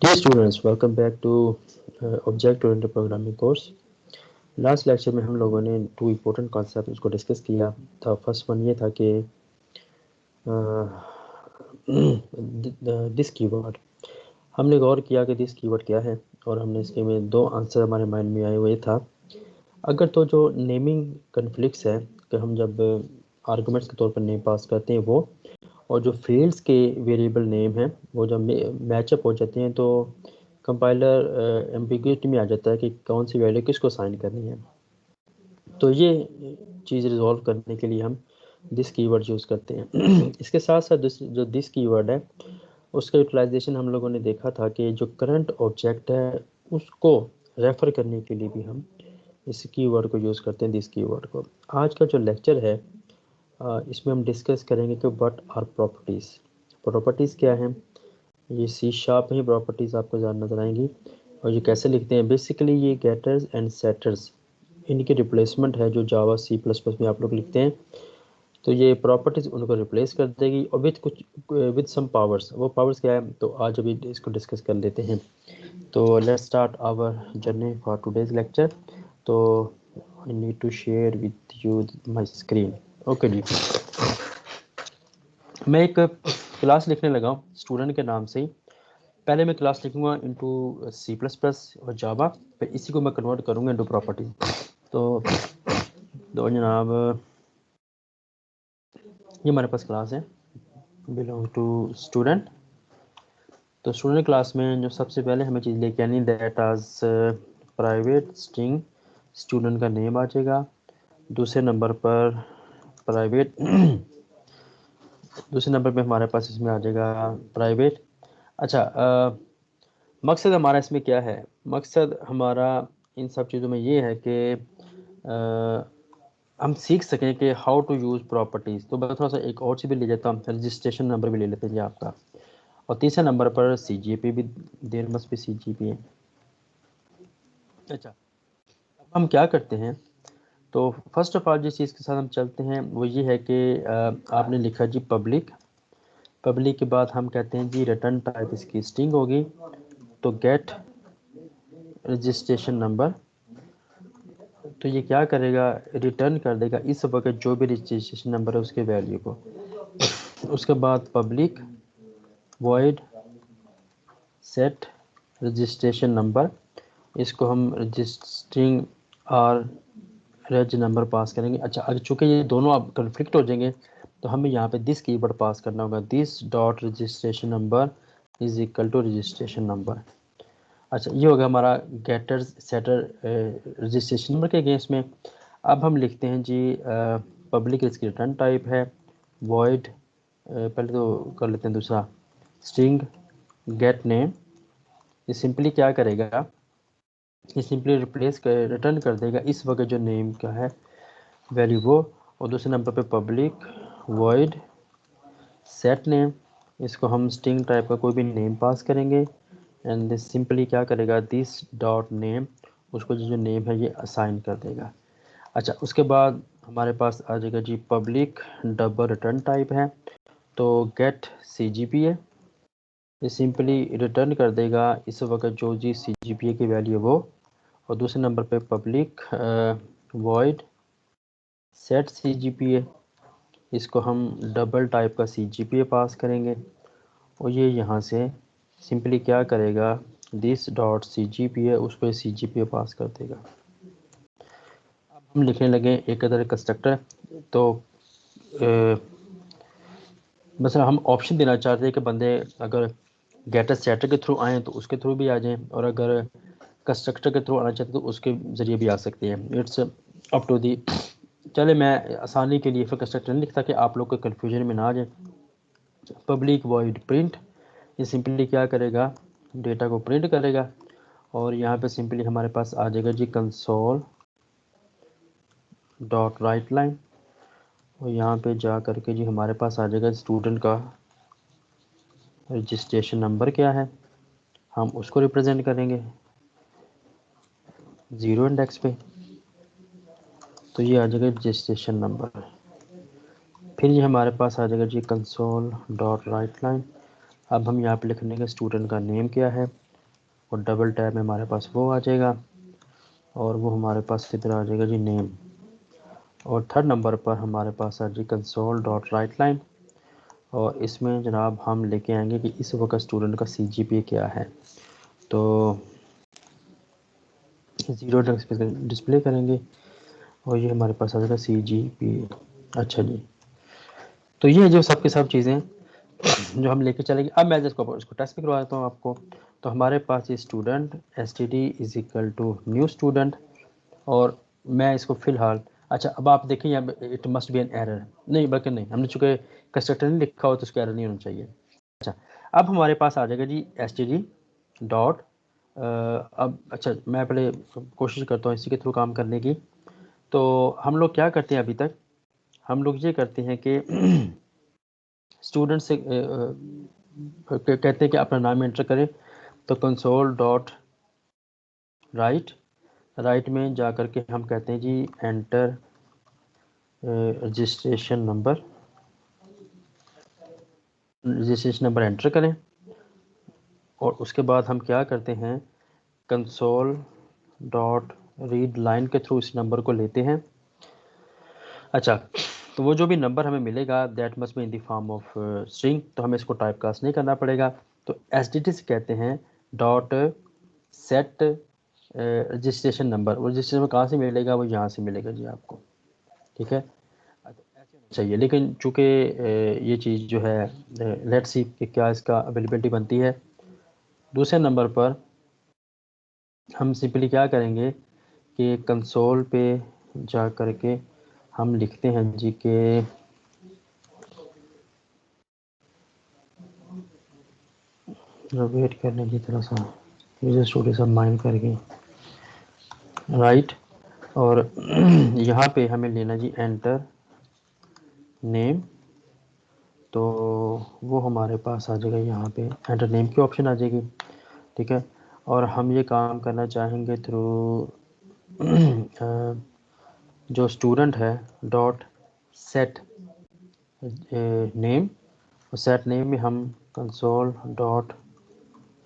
Dear students, welcome back to Object-Oriented Programming course. Last lecture में हम लोगों ने टू इम्पोर्टेंट कॉन्सेप्ट उसको डिस्कस किया था। फर्स्ट वन ये था कि दिस कीवर्ड, हमने गौर किया कि दिस कीवर्ड क्या है और हमने इसके में दो आंसर हमारे माइंड में आए हुए था। अगर तो जो नेमिंग कन्फ्लिक्ट्स है कि हम जब आर्गुमेंट्स के तौर पर नेम पास करते हैं वो, और जो फील्ड्स के वेरिएबल नेम हैं वो जब मैचअप हो जाते हैं तो कंपाइलर एम्बिग्यूटी में आ जाता है कि कौन सी वैल्यू किसको साइन करनी है। तो ये चीज़ रिजॉल्व करने के लिए हम दिस कीवर्ड यूज़ करते हैं। इसके साथ साथ जो दिस कीवर्ड है उसका यूटिलाइजेशन हम लोगों ने देखा था कि जो करंट ऑब्जेक्ट है उसको रेफ़र करने के लिए भी हम इस कीवर्ड को यूज़ करते हैं, दिस कीवर्ड को। आज का जो लेक्चर है इसमें हम डिस्कस करेंगे कि व्हाट आर प्रॉपर्टीज़। प्रॉपर्टीज़ क्या हैं, ये सी शार्प में ही प्रॉपर्टीज़ आपको ज़्यादा नजर आएंगी। और ये कैसे लिखते हैं, बेसिकली ये गेटर्स एंड सेटर्स, इनकी रिप्लेसमेंट है जो जावा सी प्लस प्लस में आप लोग लिखते हैं। तो ये प्रॉपर्टीज़ उनको रिप्लेस कर देगी और विद सम पावर्स। वो पावर्स क्या है, तो आज अभी इसको डिस्कस कर लेते हैं। तो let's start our journey for today's lecture. तो I need to share with you my screen. Okay जी, मैं एक क्लास लिखने लगा हूँ स्टूडेंट के नाम से ही। पहले मैं क्लास लिखूंगा इनटू सी प्लस प्लस और जावा, फिर इसी को मैं कन्वर्ट करूँगा इनटू प्रॉपर्टी। तो जनाब, ये हमारे पास क्लास है बिलोंग टू स्टूडेंट। तो स्टूडेंट क्लास में जो सबसे पहले हमें चीज़ लेके आनी, दैट आज प्राइवेट स्ट्रिंग स्टूडेंट का नेम आ जाएगा। दूसरे नंबर पर प्राइवेट दूसरे नंबर पे हमारे पास इसमें आ जाएगा प्राइवेट। अच्छा, मकसद हमारा इसमें क्या है, मकसद हमारा इन सब चीज़ों में ये है कि हम सीख सकें कि हाउ टू यूज़ प्रॉपर्टीज़। तो मैं थोड़ा सा एक और चीज़ भी ले जाता हूँ, रजिस्ट्रेशन नंबर भी ले लेते हैं जी आपका। और तीसरे नंबर पर CGPA भी, देयर मस्ट बी CGPA। अच्छा, अब हम क्या करते हैं, तो फर्स्ट ऑफ ऑल जिस चीज़ के साथ हम चलते हैं वो ये है कि आपने लिखा जी पब्लिक। पब्लिक के बाद हम कहते हैं जी रिटर्न टाइप इसकी स्ट्रिंग होगी, तो गेट रजिस्ट्रेशन नंबर। तो ये क्या करेगा, रिटर्न कर देगा इस वक्त जो भी रजिस्ट्रेशन नंबर है उसके वैल्यू को। उसके बाद public void set registration number, इसको हम रजिस्ट्रिंग और रज नंबर पास करेंगे। अच्छा, अगर चूँकि ये दोनों अब कन्फ्लिक्ट हो जाएंगे तो हमें यहाँ पे दिस कीवर्ड पास करना होगा, this dot registration number is equal to registration number. अच्छा, ये होगा हमारा गेटर सेटर रजिस्ट्रेशन नंबर के अगेंस्ट में। अब हम लिखते हैं जी पब्लिक इसकी रिटर्न टाइप है, वॉइड पहले तो कर लेते हैं दूसरा स्ट्रिंग गेट नेम। ये सिंपली क्या करेगा, ये सिंपली रिप्लेस कर रिटर्न कर देगा इस वक्त जो नेम का है वैल्यू वो। और दूसरे नंबर पे पब्लिक वॉइड सेट नेम, इसको हम स्ट्रिंग टाइप का कोई भी नेम पास करेंगे एंड दिस सिंपली क्या करेगा, दिस डॉट नेम, उसको जो नेम है ये असाइन कर देगा। अच्छा, उसके बाद हमारे पास आ जाएगा जी पब्लिक डबल रिटर्न टाइप है, तो गेट CGPA, ये सिंपली रिटर्न कर देगा इस वक्त जो जी CGPA की वैल्यू है वो। और दूसरे नंबर पे पब्लिक वॉइड सेट CGPA, इसको हम डबल टाइप का CGPA पास करेंगे और ये यहाँ से सिंपली क्या करेगा, दिस डॉट CGPA, उस पर CGPA पास कर देगा। अब हम लिखने लगे एक अदर कंस्ट्रक्टर। तो मतलब हम ऑप्शन देना चाहते हैं कि बंदे अगर गेटर सेटर के थ्रू आएँ तो उसके थ्रू भी आ जाएं, और अगर कंस्ट्रक्टर के थ्रू आना चाहते हैं तो उसके ज़रिए भी आ सकते हैं। इट्स अप टू दी। चले, मैं आसानी के लिए फिर कंस्ट्रक्टर नहीं लिखता कि आप लोग को कन्फ्यूजन में ना आ जाए। पब्लिक वॉइड प्रिंट, ये सिंपली क्या करेगा, डेटा को प्रिंट करेगा और यहाँ पे सिंपली हमारे पास आ जाएगा जी कंसोल डॉट राइट लाइन। और यहाँ पे जा करके जी हमारे पास आ जाएगा स्टूडेंट का रजिस्ट्रेशन नंबर क्या है, हम उसको रिप्रेजेंट करेंगे 0 इंडेक्स पे, तो ये आ जाएगा रजिस्ट्रेशन नंबर। फिर ये हमारे पास आ जाएगा जी कंसोल डॉट राइट लाइन। अब हम यहाँ पे लिखने का स्टूडेंट का नेम क्या है, और डबल टैब में हमारे पास वो आ जाएगा और वो हमारे पास इधर आ जाएगा जी नेम। और थर्ड नंबर पर हमारे पास आ जाएगी कंसोल डॉट राइट लाइन और इसमें जनाब हम लेके आएंगे कि इस वक्त स्टूडेंट का CGPA क्या है। तो 0 डिस्प्ले करेंगे और ये हमारे पास आ जाएगा CGPA। अच्छा जी, तो ये जो सब की सब चीज़ें जो हम लेके चलेंगे। अब मैं इसको टेस्ट भी करवा देता हूँ आपको। तो हमारे पास ये student STD is equal to new student और मैं इसको फ़िलहाल, अच्छा अब आप देखें यहाँ it must be an error, नहीं बल्कि नहीं, हमने चूँकि कंस्ट्रक्टर नहीं लिखा हो तो उसका एरर नहीं होना चाहिए। अच्छा अब हमारे पास आ जाएगा जी STD डॉट अब अच्छा मैं पहले कोशिश करता हूँ इसी के थ्रू काम करने की। तो हम लोग क्या करते हैं, अभी तक हम लोग ये करते हैं कि स्टूडेंट से कहते हैं कि अपना नाम एंटर करें। तो कंसोल डॉट राइट में जा कर के हम कहते हैं जी एंटर रजिस्ट्रेशन नंबर एंटर करें और उसके बाद हम क्या करते हैं कंसोल डॉट रीड लाइन के थ्रू इस नंबर को लेते हैं। अच्छा तो वो जो भी नंबर हमें मिलेगा that must be in the form of string, तो हमें इसको टाइप कास्ट नहीं करना पड़ेगा। तो STD से कहते हैं डॉट सेट रजिस्ट्रेशन नंबर। वो रजिस्ट्रेशन कहाँ से मिलेगा, वो यहाँ से मिलेगा जी आपको, ठीक है। चाहिए लेकिन चूँकि ये चीज़ जो है लेट्स सी कि क्या इसका अवेलेबिलिटी बनती है। दूसरे नंबर पर हम सिंपली क्या करेंगे कि कंसोल पे जा कर के हम लिखते हैं जी के वेट करने की तरह सा यूजर स्टूडियो सब माइन करके राइट और यहाँ पे हमें लेना जी एंटर नेम। तो वो हमारे पास आ जाएगा यहाँ पे एंटर नेम की ऑप्शन आ जाएगी, ठीक है। और हम ये काम करना चाहेंगे थ्रू जो स्टूडेंट है डॉट सेट नेम और सेट नेम में हम कंसोल डॉट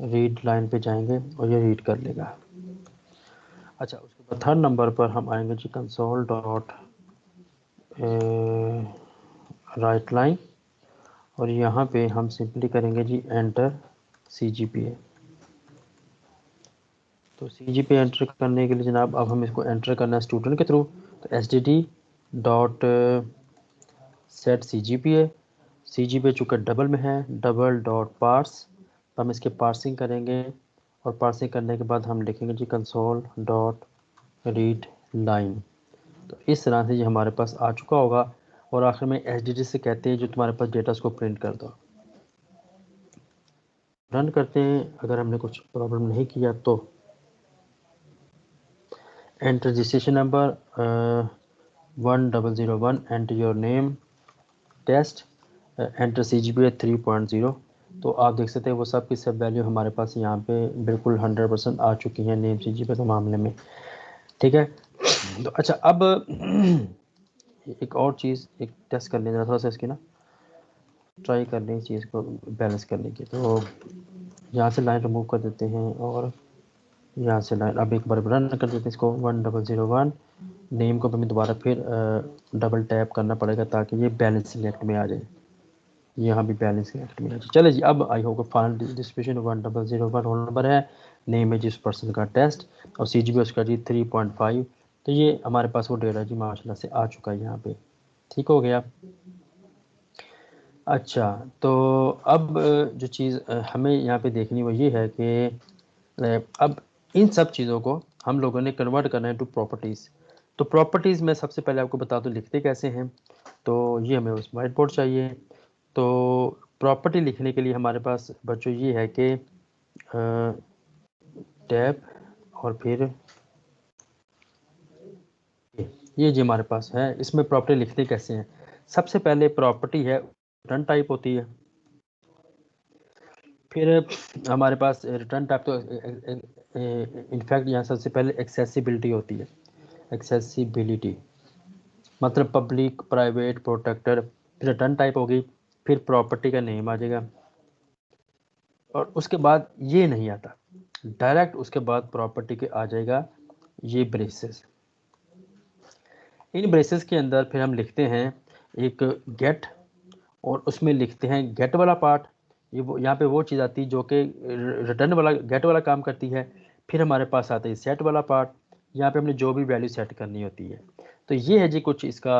रीड लाइन पे जाएंगे और ये रीड कर लेगा। अच्छा उसके बाद थर्ड नंबर पर हम आएंगे जी कंसोल डॉट राइट लाइन और यहाँ पे हम सिंपली करेंगे जी एंटर CGPA। तो CGPA एंटर करने के लिए जनाब अब हम इसको एंटर करना है स्टूडेंट के थ्रू। तो STD डॉट सेट CGPA चूँकि डबल में है डबल डॉट पार्स, तो हम इसके पार्सिंग करेंगे और पार्सिंग करने के बाद हम लिखेंगे जी कंसोल डॉट रीड लाइन। तो इस तरह से ये हमारे पास आ चुका होगा और आखिर में STD से कहते हैं जो तुम्हारे पास डेटा उसको प्रिंट कर दो। रन करते हैं, अगर हमने कुछ प्रॉब्लम नहीं किया तो enter registration number 1001 enter your name test enter CGPA 3.0। तो आप देख सकते हैं वो सब की सब वैल्यू हमारे पास यहाँ पे बिल्कुल 100% आ चुकी हैं नेम CGPA के मामले में, ठीक है। तो अच्छा अब एक और चीज़ एक टेस्ट कर लेना थोड़ा सा इसकी ना ट्राई कर लें इस चीज़ को बैलेंस करने की। तो यहाँ से लाइन रिमूव कर देते हैं और यहाँ से लाइन अब एक बार रन कर देते हैं इसको 1001 नेम को हमें दोबारा फिर डबल टैप करना पड़ेगा ताकि ये बैलेंस सिलेक्ट में आ जाए, यहाँ भी बैलेंस सिलेक्ट में आ जाए। चले जी अब आई होगा फाइनल डिस्ट्रीब्यूशन 1001 रोल नंबर है, नेम है जिस पर्सन का टेस्ट और CGPA उसका जी 3.5। तो ये हमारे पास वो डेटा जी माशाल्लाह से आ चुका है यहाँ पे, ठीक हो गया। अच्छा तो अब जो चीज़ हमें यहाँ पे देखनी वो ये है कि अब इन सब चीज़ों को हम लोगों ने कन्वर्ट करना है टू प्रॉपर्टीज़। तो प्रॉपर्टीज़ में सबसे पहले आपको बता दूँ लिखते कैसे हैं। तो ये हमें उस वाइट बोर्ड चाहिए। तो प्रॉपर्टी लिखने के लिए हमारे पास बच्चों ये है कि टैब और फिर ये जी हमारे पास है। इसमें प्रॉपर्टी लिखते कैसे हैं, सबसे पहले प्रॉपर्टी है रिटर्न टाइप होती है, फिर हमारे पास रिटर्न टाइप तो इनफैक्ट यहाँ सबसे पहले एक्सेसिबिलिटी होती है। एक्सेसिबिलिटी मतलब पब्लिक प्राइवेट प्रोटेक्टर, फिर रिटर्न टाइप होगी, फिर प्रॉपर्टी का नेम आ जाएगा और उसके बाद ये नहीं आता डायरेक्ट उसके बाद प्रॉपर्टी के आ जाएगा ये ब्रेसेस। इन ब्रेसेस के अंदर फिर हम लिखते हैं एक गेट, और उसमें लिखते हैं गेट वाला पार्ट। ये वो यहाँ पे वो चीज़ आती है जो कि रिटर्न वाला गेट वाला काम करती है। फिर हमारे पास आता है सेट वाला पार्ट, यहाँ पे हमने जो भी वैल्यू सेट करनी होती है। तो ये है जी कुछ इसका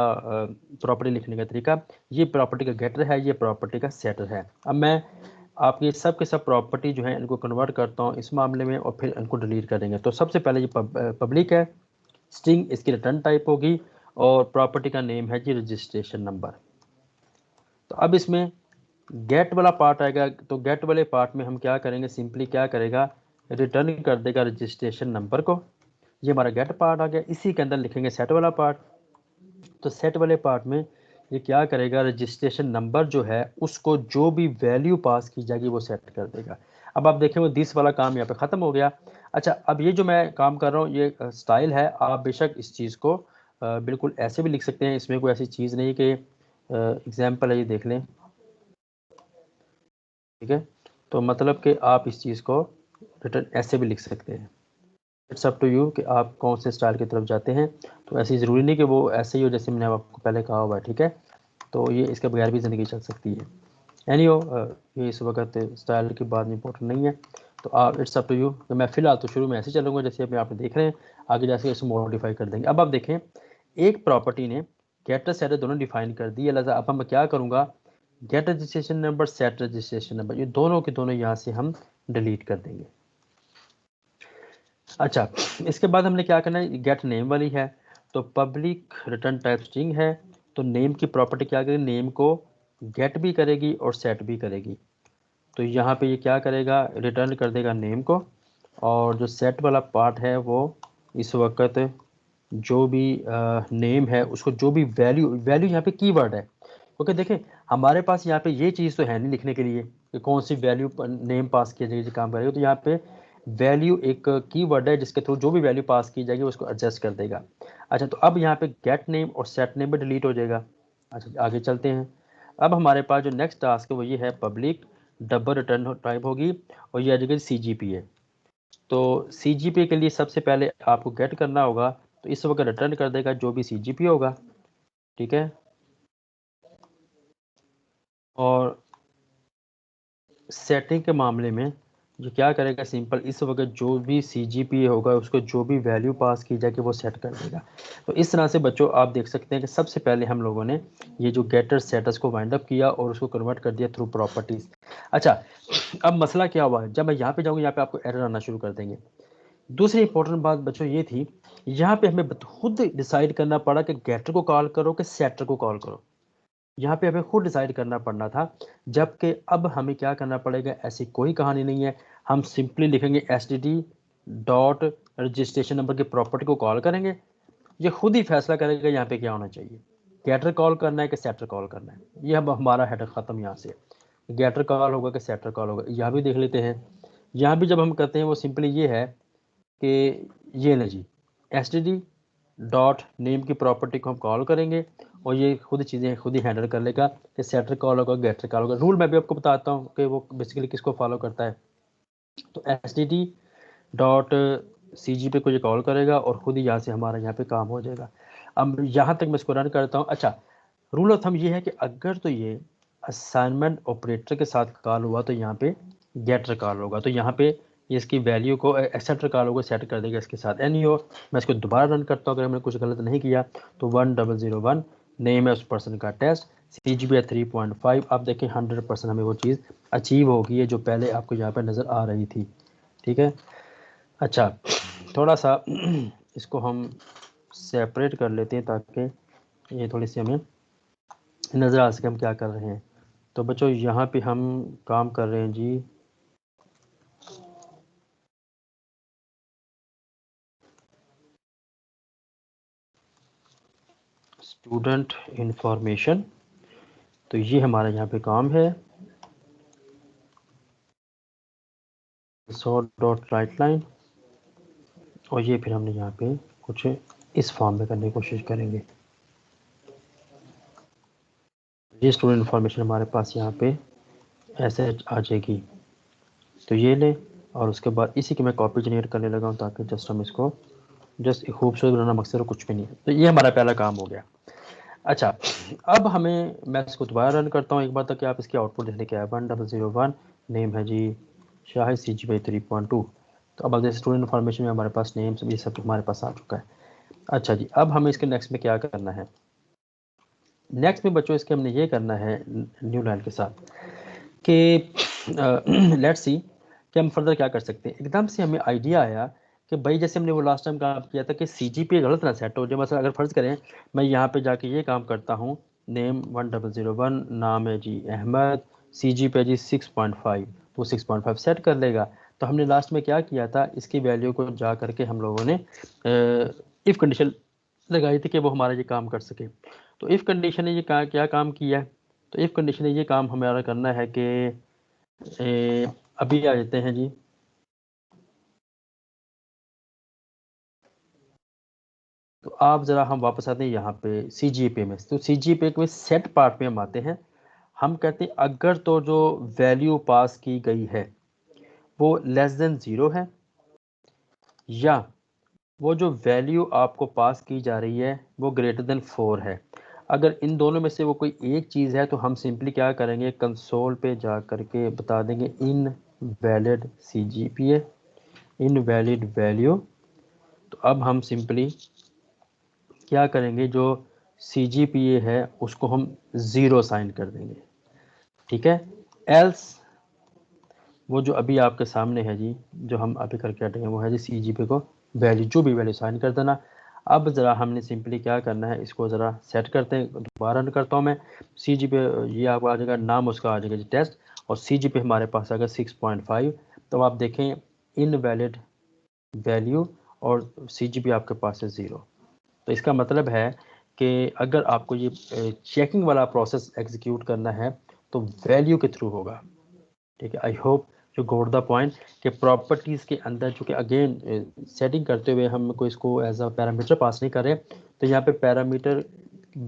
प्रॉपर्टी लिखने का तरीका। ये प्रॉपर्टी का गेटर है, ये प्रॉपर्टी का सेटर है। अब मैं आपके सब के सब प्रॉपर्टी जो है इनको कन्वर्ट करता हूँ इस मामले में, और फिर इनको डिलीट कर देंगे। तो सबसे पहले ये पब्लिक है, स्ट्रिंग इसकी रिटर्न टाइप होगी, और प्रॉपर्टी का नेम है जी रजिस्ट्रेशन नंबर। तो अब इसमें गेट वाला पार्ट आएगा, तो गेट वाले पार्ट में हम क्या करेंगे, सिंपली क्या करेगा, रिटर्न कर देगा रजिस्ट्रेशन नंबर को। ये हमारा गेट पार्ट आ गया। इसी के अंदर लिखेंगे सेट वाला पार्ट। तो सेट वाले पार्ट में ये क्या करेगा, रजिस्ट्रेशन नंबर जो है उसको जो भी वैल्यू पास की जाएगी वो सेट कर देगा। अब आप देखें दिस वाला काम यहाँ पे ख़त्म हो गया। अच्छा, अब ये जो मैं काम कर रहा हूँ ये स्टाइल है, आप बेशक इस चीज़ को बिल्कुल ऐसे भी लिख सकते हैं, इसमें कोई ऐसी चीज़ नहीं कि एग्जाम्पल है, ये देख लें, ठीक है। तो मतलब कि आप इस चीज़ को रिटर्न ऐसे भी लिख सकते हैं। इट्स अप टू यू कि आप कौन से स्टाइल की तरफ जाते हैं। तो ऐसी ज़रूरी नहीं कि वो ऐसे ही हो जैसे मैंने आपको पहले कहा हुआ है, ठीक है। तो ये इसके बगैर भी ज़िंदगी चल सकती है। एनीहो ये इस वक्त स्टाइल की बात इंपॉर्टेंट नहीं है। तो आप इट्स अप टू यू। तो मैं फ़िलहाल तो शुरू में ऐसे चलूँगा जैसे अभी आप देख रहे हैं, आगे जैसे इसे मॉडिफाई कर देंगे। अब आप देखें एक प्रॉपर्टी ने गेटर सेटर दोनों डिफाइन कर दी है, लिहाजा अब मैं क्या करूँगा, get registration number, set registration number, ये दोनों के दोनों यहाँ से हम डिलीट कर देंगे। अच्छा, इसके बाद हमने क्या करना है, गेट नेम वाली है, तो पब्लिक रिटर्न टाइप स्ट्रिंग है, तो नेम की प्रॉपर्टी क्या करेगी, नेम को गेट भी करेगी और सेट भी करेगी। तो यहाँ पे ये क्या करेगा, रिटर्न कर देगा नेम को, और जो सेट वाला पार्ट है वो इस वक्त जो भी नेम है उसको जो भी वैल्यू यहाँ पे कीवर्ड है, क्योंकि देखें हमारे पास यहाँ पे ये चीज़ तो है नहीं लिखने के लिए कि कौन सी वैल्यू नेम पास किया जाएगी काम करेगा। तो यहाँ पे वैल्यू एक कीवर्ड है जिसके थ्रू जो भी वैल्यू पास की जाएगी उसको एडजस्ट कर देगा। अच्छा, तो अब यहाँ पे गेट नेम और सेट नेम भी डिलीट हो जाएगा। अच्छा, आगे चलते हैं। अब हमारे पास जो नेक्स्ट टास्क है वो ये है, पब्लिक डबल रिटर्न टाइप होगी, और ये आ जाएगी CGPA। तो CGPA के लिए सबसे पहले आपको गेट करना होगा, तो इस वक्त रिटर्न कर देगा जो भी CGPA होगा, ठीक है। और सेटिंग के मामले में जो क्या करेगा, सिंपल इस वक्त जो भी CGPA होगा उसको जो भी वैल्यू पास की जाएगी वो सेट कर देगा। तो इस तरह से बच्चों आप देख सकते हैं कि सबसे पहले हम लोगों ने ये जो गेटर सेटर्स को वाइंड अप किया और उसको कन्वर्ट कर दिया थ्रू प्रॉपर्टीज। अच्छा, अब मसला क्या हुआ, जब मैं यहाँ पे जाऊँगा यहाँ पे आपको एरर आना शुरू कर देंगे। दूसरी इंपॉर्टेंट बात बच्चों ये थी, यहाँ पे हमें खुद डिसाइड करना पड़ा कि गेटर को कॉल करो कि सेटर को कॉल करो। यहाँ पे हमें खुद डिसाइड करना पड़ना था, जबकि अब हमें क्या करना पड़ेगा, ऐसी कोई कहानी नहीं है। हम सिंपली लिखेंगे STD डॉट रजिस्ट्रेशन नंबर की प्रॉपर्टी को कॉल करेंगे, ये खुद ही फैसला करेगा यहाँ पे क्या होना चाहिए, गेटर कॉल करना है कि सेटर कॉल करना है। ये अब हमारा हेडर ख़त्म, यहाँ से गेटर कॉल होगा कि सेटर कॉल होगा। यहाँ भी देख लेते हैं, यहाँ भी जब हम करते हैं वो सिंपली ये है कि ये ना जी, STD डॉट नेम की प्रॉपर्टी को हम कॉल करेंगे, और ये खुद चीज़ें खुद ही हैंडल कर लेगा कि सेटर कॉल होगा, गेटर कॉल होगा। रूल मैं भी आपको बताता हूँ कि वो बेसिकली किसको फॉलो करता है। तो STD डॉट CGP को ये कॉल करेगा और खुद ही यहाँ से हमारा यहाँ पे काम हो जाएगा। अब यहाँ तक मैं इसको रन करता हूँ। अच्छा, रूल ऑफ थंब ये है कि अगर तो ये असाइनमेंट ऑपरेटर के साथ कॉल हुआ तो यहाँ पे गेटर कॉल होगा, तो यहाँ पे इसकी वैल्यू को एक्सेप्टर कॉल होगा सेट कर देगा इसके साथ। एनी हो, मैं इसको दोबारा रन करता हूँ अगर मैंने कुछ गलत नहीं किया। तो 1001 नेम है उस पर्सन का, टेस्ट CGP 3.5। आप देखें 100% हमें वो चीज़ अचीव हो गई है जो पहले आपको यहाँ पर नज़र आ रही थी, ठीक है। अच्छा, थोड़ा सा इसको हम सेपरेट कर लेते हैं ताकि ये थोड़ी सी हमें नज़र आ सके हम क्या कर रहे हैं। तो बच्चों यहाँ पे हम काम कर रहे हैं जी, स्टूडेंट इंफॉर्मेशन। तो ये हमारा यहाँ पे काम है, सॉर्ट डॉट राइट लाइन, और ये फिर हमने यहाँ पे कुछ इस फॉर्म में करने की कोशिश करेंगे। ये स्टूडेंट इंफॉर्मेशन हमारे पास यहाँ पे ऐसे आ जाएगी। तो ये लें, और उसके बाद इसी की मैं कॉपी जनरेट करने लगा हूँ ताकि जस्ट हम इसको जस्ट खूबसूरत बनाना मकसद कुछ भी नहीं है। तो ये हमारा पहला काम हो गया। अच्छा, अब हमें मैं इसको दोबारा रन करता हूँ एक बार तक कि आप इसकी आउटपुट देखने के आए 1001 नेम है जी शाहिद CGPA 3.2। तो अब अगर स्टूडेंट इन्फॉर्मेशन में हमारे पास नेम ये सब हमारे पास आ चुका है। अच्छा जी, अब हमें इसके नेक्स्ट में क्या करना है? नेक्स्ट में बच्चों इसके हमने ये करना है न्यू लाइन के साथ कि लेट्स सी कि हम फर्दर क्या कर सकते हैं। एकदम से हमें आइडिया आया कि भाई जैसे हमने वो लास्ट टाइम काम किया था कि CGPA गलत ना सेट हो जाए। मतलब अगर फ़र्ज़ करें मैं यहाँ पे जाके ये काम करता हूँ, नेम 1001 नाम है जी अहमद, CGPA जी 6.5, तो 6.5 सेट कर लेगा। तो हमने लास्ट में क्या किया था, इसकी वैल्यू को जा करके हम लोगों ने इफ़ कंडीशन लगाई थी कि वो हमारा ये काम कर सके। तो इफ़ कंडीशन ने ये क्या काम किया है? तो इफ़ कंडीशन ने ये काम हमारा करना है कि अभी आ जाते हैं जी, तो आप ज़रा हम वापस आते हैं यहाँ पे CGPA में। तो CGPA के सेट पार्ट में हम आते हैं। हम कहते हैं अगर तो जो वैल्यू पास की गई है वो लेस देन 0 है, या वो जो वैल्यू आपको पास की जा रही है वो ग्रेटर देन 4 है। अगर इन दोनों में से वो कोई एक चीज़ है तो हम सिंपली क्या करेंगे, कंसोल पे जा करके बता देंगे इनवैलिड CGPA, इनवैलिड वैल्यू। तो अब हम सिंपली क्या करेंगे, जो CGPA है उसको हम 0 साइन कर देंगे, ठीक है। एल्स वो जो अभी आपके सामने है जी, जो हम अभी करके हटेंगे वो है जी CGPA को वैल्यू, जो भी वैल्यू साइन कर देना। अब ज़रा हमने सिंपली क्या करना है, इसको ज़रा सेट करते हैं। दोबारा रन करता हूँ मैं। CGPA ये आपको आ जाएगा, नाम उसका आ जाएगा जी टेस्ट, और CGPA हमारे पास आएगा 6.5। तो आप देखें इनवैलिड वैल्यू और CGPA आपके पास है 0। तो इसका मतलब है कि अगर आपको ये चेकिंग वाला प्रोसेस एग्जीक्यूट करना है तो वैल्यू के थ्रू होगा, ठीक है। I hope you got the point कि प्रॉपर्टीज़ के अंदर चूँकि अगेन सेटिंग करते हुए हम कोई इसको एज अ पैरामीटर पास नहीं कर रहे, तो यहाँ पे पैरामीटर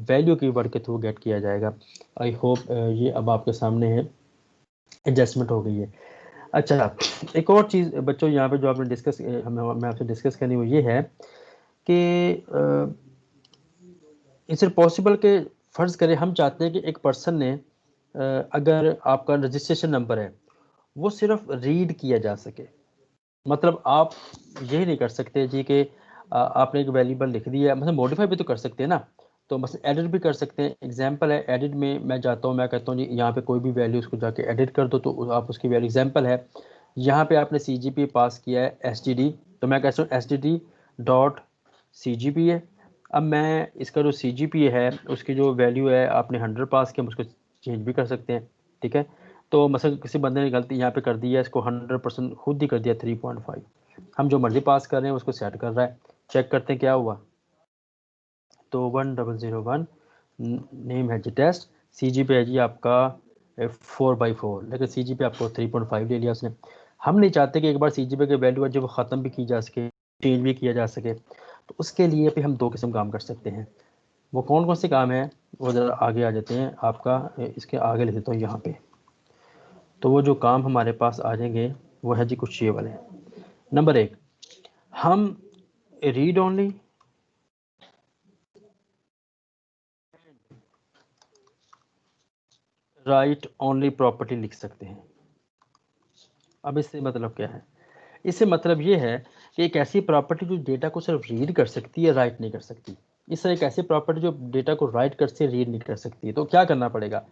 वैल्यू की वर्ड के थ्रू गेट किया जाएगा। आई होप ये अब आपके सामने है, एडजस्टमेंट हो गई है। अच्छा, एक और चीज़ बच्चों यहाँ पे जो आपने डिस्कस मैं आपसे डिस्कस करनी वो ये है कि इट्स पॉसिबल कि फ़र्ज़ करें हम चाहते हैं कि एक पर्सन ने अगर आपका रजिस्ट्रेशन नंबर है वो सिर्फ रीड किया जा सके। मतलब आप यही नहीं कर सकते जी कि आपने एक वेरिएबल लिख दिया, मतलब मॉडिफाई भी तो कर सकते हैं ना। तो बस एडिट भी कर सकते हैं। एग्जांपल है, एडिट में मैं जाता हूँ, मैं कहता हूँ जी यहाँ पे कोई भी वैल्यू उसको जाके एडिट कर दो, तो आप उसकी वैल्यू, एग्जांपल है यहाँ पे आपने CGPA पास किया है STD, तो मैं कहता हूँ STD.CGPA। अब मैं इसका जो CGPA है उसकी जो वैल्यू है आपने 100 पास किया, हम उसको चेंज भी कर सकते हैं, ठीक है। तो मसलन किसी बंदे ने गलती यहाँ पे कर दी है, इसको 100% खुद ही कर दिया 3.5। हम जो मर्जी पास कर रहे हैं उसको सेट कर रहा है। चेक करते हैं क्या हुआ। तो 1001 नेम है जी टेस्ट, CGPA है जी आपका 4/4, लेकिन CGPA आपको 3.5 ले लिया उसने। हम नहीं चाहते कि एक बार CGPA की वैल्यू है जो वो ख़त्म भी की जा सके, चेंज भी किया जा सके। तो उसके लिए भी हम दो किस्म काम कर सकते हैं। वो कौन कौन से काम है वो ज़रा आगे आ जाते हैं आपका, इसके आगे लिख देता हूँ यहाँ पे। तो वो जो काम हमारे पास आ जाएंगे वो है जी कुछ ये वाले। नंबर 1, हम read only right only property लिख सकते हैं। अब इससे मतलब क्या है? इससे मतलब ये है कि एक ऐसी प्रॉपर्टी जो डेटा को सिर्फ रीड कर सकती है, राइट नहीं कर सकती। इस तरह एक ऐसी प्रॉपर्टी जो डेटा को राइट कर से रीड नहीं कर सकती है। तो क्या करना पड़ेगा,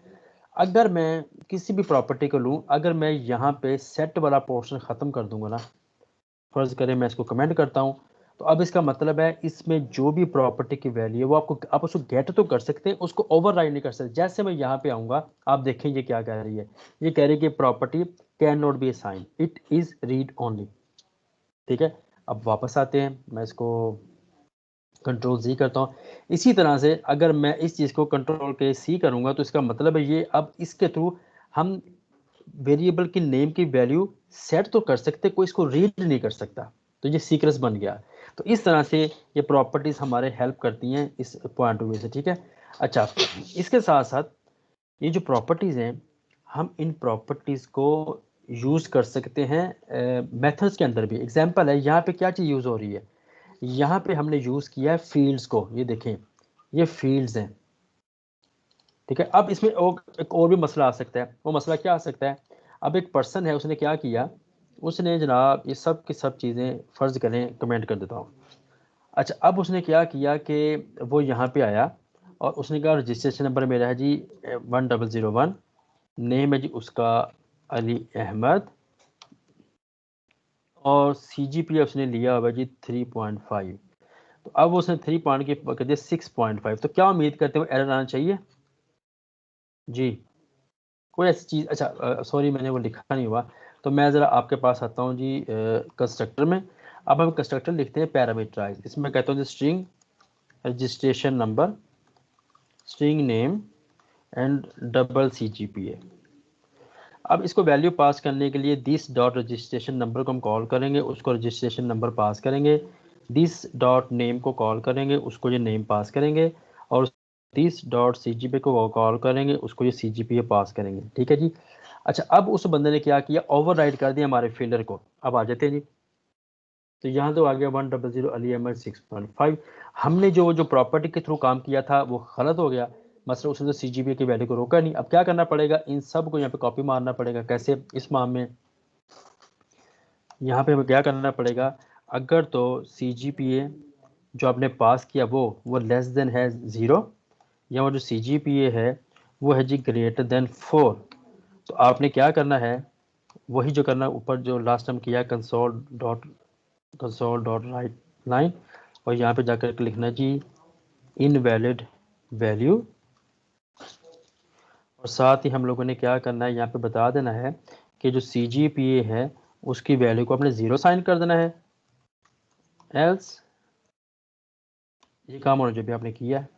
अगर मैं किसी भी प्रॉपर्टी को लूँ, अगर मैं यहाँ पे सेट वाला पोर्शन ख़त्म कर दूंगा ना, फर्ज करें मैं इसको कमेंट करता हूँ, तो अब इसका मतलब है इसमें जो भी प्रॉपर्टी की वैल्यू है वो आप उसको गेट तो कर सकते हैं, उसको ओवरराइड नहीं कर सकते। जैसे मैं यहाँ पे आऊँगा, आप देखें ये क्या कह रही है, ये कह रही है कि property can not be assign, it is read only, ठीक है। अब वापस आते हैं, मैं इसको कंट्रोल Z करता हूँ। इसी तरह से अगर मैं इस चीज़ को कंट्रोल के C करूँगा तो इसका मतलब है ये, अब इसके थ्रू हम वेरिएबल की नेम की वैल्यू सेट तो कर सकते, कोई इसको रीड नहीं कर सकता। तो ये सीक्रेट बन गया। तो इस तरह से ये प्रॉपर्टीज़ हमारे हेल्प करती हैं इस पॉइंट ऑफ व्यू से, ठीक है। अच्छा, इसके साथ साथ ये जो प्रॉपर्टीज़ हैं, हम इन प्रॉपर्टीज़ को यूज़ कर सकते हैं मेथड्स के अंदर भी। एग्जांपल है, यहाँ पे क्या चीज़ यूज़ हो रही है, यहाँ पे हमने यूज़ किया है फील्ड्स को। ये देखें, ये फील्ड्स हैं, ठीक है। अब इसमें एक और भी मसला आ सकता है। वो मसला क्या आ सकता है, अब एक पर्सन है, उसने क्या किया, उसने जनाब ये सब की सब चीज़ें फ़र्ज़ करें, कमेंट कर देता हूँ। अच्छा, अब उसने क्या किया कि वो यहाँ पे आया और उसने कहा रजिस्ट्रेशन नंबर मेरा है जी 1001, नेम है जी उसका अली अहमद, और CGPA उसने लिया हुआ जी 3.5। तो अब उसने 3 पॉइंट के कर दिया 6.5। तो क्या उम्मीद करते हुए एरर आना चाहिए जी, कोई ऐसी चीज़। अच्छा सॉरी, मैंने वो लिखा नहीं हुआ, तो मैं ज़रा आपके पास आता हूँ जी कंस्ट्रक्टर में। अब हम कंस्ट्रक्टर लिखते हैं पैरामीटराइज। इसमें कहता हूँ जी string registration number, string name and double CGPA। अब इसको वैल्यू पास करने के लिए दिस डॉट रजिस्ट्रेशन नंबर को हम कॉल करेंगे, उसको रजिस्ट्रेशन नंबर पास करेंगे। दिस डॉट नेम को कॉल करेंगे, उसको ये नेम पास करेंगे, और दिस डॉट CGPA को कॉल करेंगे, उसको ये CGPA पास करेंगे, ठीक है जी। अच्छा, अब उस बंदे ने क्या किया, ओवरराइड कर दिया हमारे फील्डर को। अब आ जाते हैं जी, तो यहाँ तो आ गया 100 अली अहमद 6.5। हमने जो प्रॉपर्टी के थ्रू काम किया था वो गलत हो गया, मतलब उसने तो CGPA की वैल्यू को रोका नहीं। अब क्या करना पड़ेगा, इन सब को यहाँ पे कॉपी मारना पड़ेगा। कैसे, इस मामले में यहाँ पे हमें क्या करना पड़ेगा, अगर तो CGPA जो आपने पास किया वो लेस देन है 0, या वो जो CGPA है वो है जी ग्रेटर देन 4, तो आपने क्या करना है, वही जो करना ऊपर जो लास्ट टाइम किया, कंसोल डॉट राइट लाइन, और यहाँ पे जाकर के लिखना जी इनवैलिड वैल्यू, और साथ ही हम लोगों ने क्या करना है, यहाँ पे बता देना है कि जो CGPA है उसकी वैल्यू को अपने 0 साइन कर देना है। एल्स ये काम होना जो भी आपने किया है,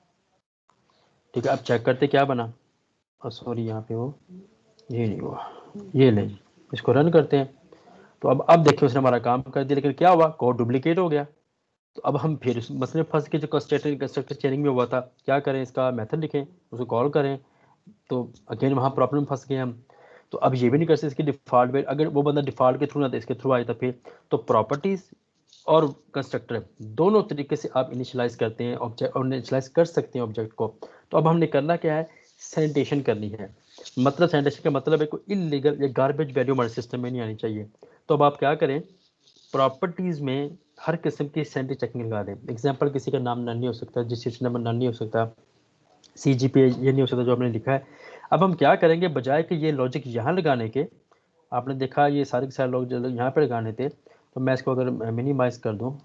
ठीक है। अब चेक करते क्या बना, और सॉरी यहाँ पे वो ये नहीं हुआ, ये ले, इसको रन करते हैं। तो अब देखिए उसने हमारा काम कर दिया, लेकिन क्या हुआ, कोड डुप्लीकेट हो गया। तो अब हम फिर उस मसले में फंस के, जो कंस्ट्रक्टर चेयरिंग में हुआ था, क्या करें, इसका मेथड लिखें, उसको कॉल करें, तो अगेन वहाँ प्रॉब्लम फंस गए हम। तो अब ये भी नहीं कर सकते इसकी डिफ़ॉल्ट वेट, अगर वो बंदा डिफ़ॉल्ट के थ्रू ना था, इसके थ्रू आया था फिर। तो प्रॉपर्टीज़ और कंस्ट्रक्टर दोनों तरीके से आप इनिशियलाइज करते हैं ऑब्जेक्ट, और इनिशियलाइज कर सकते हैं ऑब्जेक्ट को। तो अब हमने करना क्या है, सैनिटेशन करनी है। मतलब सैनिटेशन का मतलब है कोई इलीगल या गार्बेज वैल्यू हमारे सिस्टम में नहीं आनी चाहिए। तो अब आप क्या करें, प्रॉपर्टीज़ में हर किस्म की सैनिटी चेकिंग लगा दें। एग्जाम्पल, किसी का नाम नन नहीं हो सकता, रजिस्ट्रेशन नंबर नन नहीं हो सकता, CGPA ये नहीं हो सकता जो आपने लिखा है। अब हम क्या करेंगे, बजाय कि ये लॉजिक यहाँ लगाने के, आपने देखा ये सारे के सारे लोग जो यहाँ पे लगाने थे, तो मैं इसको अगर मिनिमाइज कर दूँ,